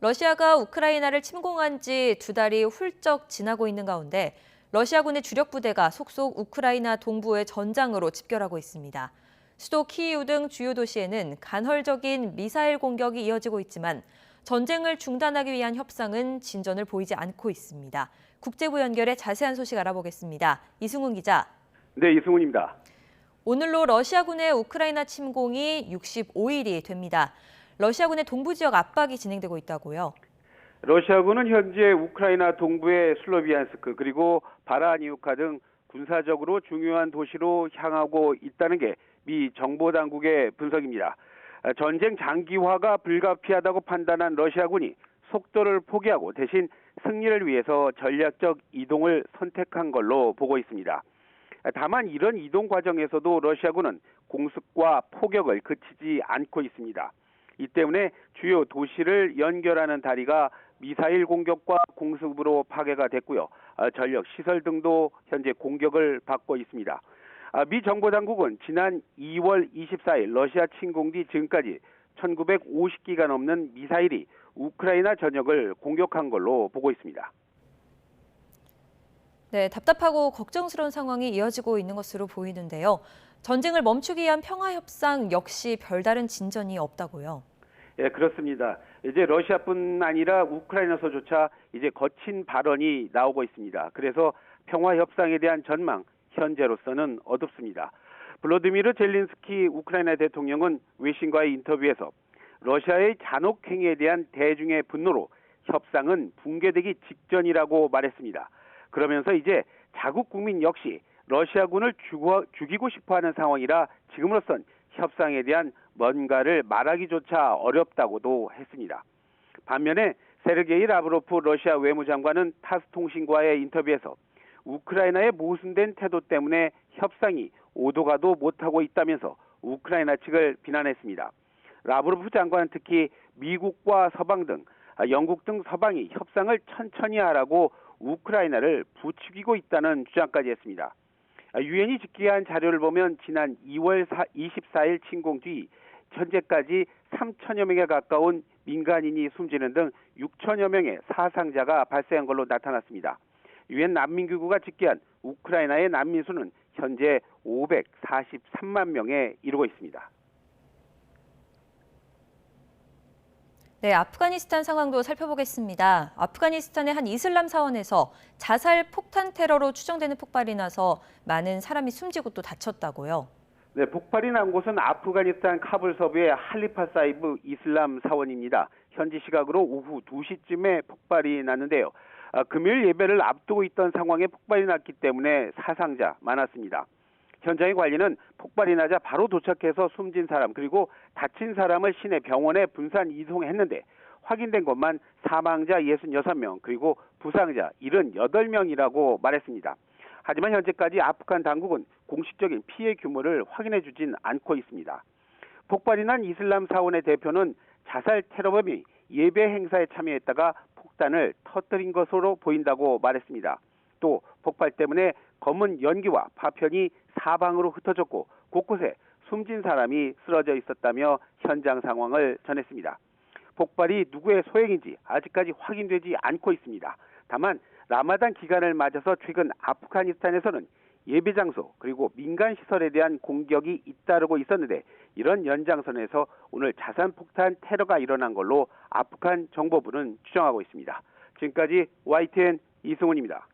러시아가 우크라이나를 침공한 지 2달이 훌쩍 지나고 있는 가운데 러시아군의 주력 부대가 속속 우크라이나 동부의 전장으로 집결하고 있습니다. 수도 키이우 등 주요 도시에는 간헐적인 미사일 공격이 이어지고 있지만 전쟁을 중단하기 위한 협상은 진전을 보이지 않고 있습니다. 국제부 연결해 자세한 소식 알아보겠습니다. 이승훈 기자. 네, 이승훈입니다. 오늘로 러시아군의 우크라이나 침공이 65일이 됩니다. 러시아군의 동부 지역 압박이 진행되고 있다고요? 러시아군은 현재 우크라이나 동부의 슬로비안스크 그리고 바라니우카 등 군사적으로 중요한 도시로 향하고 있다는 게 미 정보당국의 분석입니다. 전쟁 장기화가 불가피하다고 판단한 러시아군이 속도를 포기하고 대신 승리를 위해서 전략적 이동을 선택한 걸로 보고 있습니다. 다만 이런 이동 과정에서도 러시아군은 공습과 포격을 그치지 않고 있습니다. 이 때문에 주요 도시를 연결하는 다리가 미사일 공격과 공습으로 파괴가 됐고요. 전력 시설 등도 현재 공격을 받고 있습니다. 미 정보당국은 지난 2월 24일 러시아 침공 뒤 지금까지 1950기가 넘는 미사일이 우크라이나 전역을 공격한 걸로 보고 있습니다. 네, 답답하고 걱정스러운 상황이 이어지고 있는 것으로 보이는데요. 전쟁을 멈추기 위한 평화협상 역시 별다른 진전이 없다고요? 예, 그렇습니다. 이제 러시아뿐 아니라 우크라이나에서조차 이제 거친 발언이 나오고 있습니다. 그래서 평화협상에 대한 전망, 현재로서는 어둡습니다. 블라디미르 젤린스키 우크라이나 대통령은 외신과의 인터뷰에서 러시아의 잔혹 행위에 대한 대중의 분노로 협상은 붕괴되기 직전이라고 말했습니다. 그러면서 이제 자국 국민 역시 러시아군을 죽이고 싶어하는 상황이라 지금으로선 협상에 대한 뭔가를 말하기조차 어렵다고도 했습니다. 반면에 세르게이 라브로프 러시아 외무장관은 타스 통신과의 인터뷰에서 우크라이나의 모순된 태도 때문에 협상이 오도가도 못하고 있다면서 우크라이나 측을 비난했습니다. 라브로프 장관은 특히 미국과 서방 등 영국 등 서방이 협상을 천천히 하라고 우크라이나를 부추기고 있다는 주장까지 했습니다. 유엔이 집계한 자료를 보면 지난 2월 24일 침공 뒤 현재까지 3천여 명에 가까운 민간인이 숨지는 등 6천여 명의 사상자가 발생한 걸로 나타났습니다. 유엔 난민기구가 집계한 우크라이나의 난민 수는 현재 543만 명에 이르고 있습니다. 네, 아프가니스탄 상황도 살펴보겠습니다. 아프가니스탄의 한 이슬람 사원에서 자살 폭탄 테러로 추정되는 폭발이 나서 많은 사람이 숨지고 또 다쳤다고요? 네, 폭발이 난 곳은 아프가니스탄 카불 서부의 할리파 사이브 이슬람 사원입니다. 현지 시각으로 오후 2시쯤에 폭발이 났는데요. 금요일 예배를 앞두고 있던 상황에 폭발이 났기 때문에 사상자 많았습니다. 현장의 관리는 폭발이 나자 바로 도착해서 숨진 사람 그리고 다친 사람을 시내 병원에 분산 이송했는데 확인된 것만 사망자 66명 그리고 부상자 78명이라고 말했습니다. 하지만 현재까지 아프간 당국은 공식적인 피해 규모를 확인해 주진 않고 있습니다. 폭발이 난 이슬람 사원의 대표는 자살 테러범이 예배 행사에 참여했다가 폭탄을 터뜨린 것으로 보인다고 말했습니다. 또 폭발 때문에 검은 연기와 파편이 사방으로 흩어졌고 곳곳에 숨진 사람이 쓰러져 있었다며 현장 상황을 전했습니다. 폭발이 누구의 소행인지 아직까지 확인되지 않고 있습니다. 다만 라마단 기간을 맞아서 최근 아프가니스탄에서는 예배 장소 그리고 민간 시설에 대한 공격이 잇따르고 있었는데 이런 연장선에서 오늘 자산 폭탄 테러가 일어난 걸로 아프간 정보부는 추정하고 있습니다. 지금까지 YTN 이승훈입니다.